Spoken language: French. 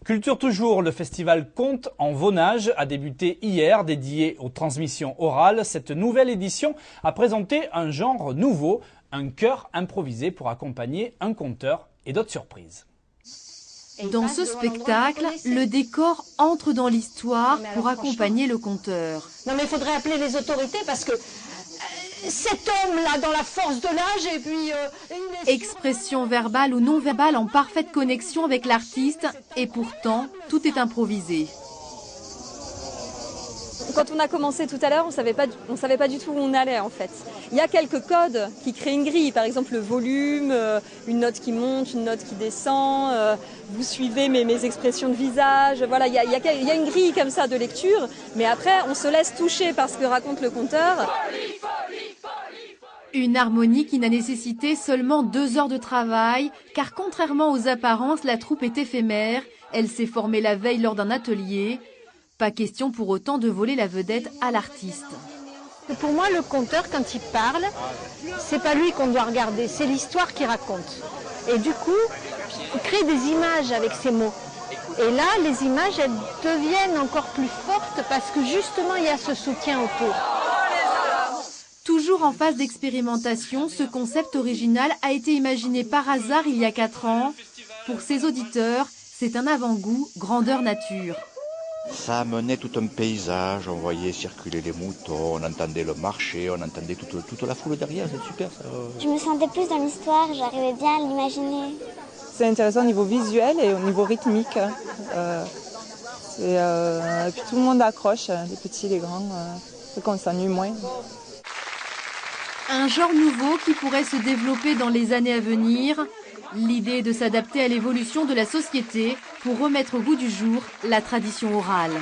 Culture toujours, le festival Contes en Vaunage a débuté hier, dédié aux transmissions orales. Cette nouvelle édition a présenté un genre nouveau, un chœur improvisé pour accompagner un conteur et d'autres surprises. Dans ce spectacle, le décor entre dans l'histoire pour accompagner le conteur. Non mais il faudrait appeler les autorités parce que cet homme-là, dans la force de l'âge, et puis... Expression verbale ou non verbale en parfaite connexion avec l'artiste, et pourtant, tout est improvisé. Quand on a commencé tout à l'heure, on savait pas du tout où on allait en fait. Il y a quelques codes qui créent une grille, par exemple le volume, une note qui monte, une note qui descend, vous suivez mes expressions de visage, voilà, il y a une grille comme ça de lecture, mais après on se laisse toucher par ce que raconte le conteur. Une harmonie qui n'a nécessité seulement 2 heures de travail, car contrairement aux apparences, la troupe est éphémère, elle s'est formée la veille lors d'un atelier. Pas question pour autant de voler la vedette à l'artiste. Pour moi, le conteur, quand il parle, c'est pas lui qu'on doit regarder, c'est l'histoire qu'il raconte. Et du coup, il crée des images avec ses mots. Et là, les images, elles deviennent encore plus fortes parce que justement, il y a ce soutien autour. Toujours en phase d'expérimentation, ce concept original a été imaginé par hasard il y a 4 ans. Pour ses auditeurs, c'est un avant-goût grandeur nature. Ça amenait tout un paysage, on voyait circuler les moutons, on entendait le marché, on entendait toute la foule derrière, c'est super ça. Je me sentais plus dans l'histoire, j'arrivais bien à l'imaginer. C'est intéressant au niveau visuel et au niveau rythmique. Et puis tout le monde accroche, les petits, les grands, donc on s'ennuie moins. Un genre nouveau qui pourrait se développer dans les années à venir. L'idée est de s'adapter à l'évolution de la société pour remettre au goût du jour la tradition orale.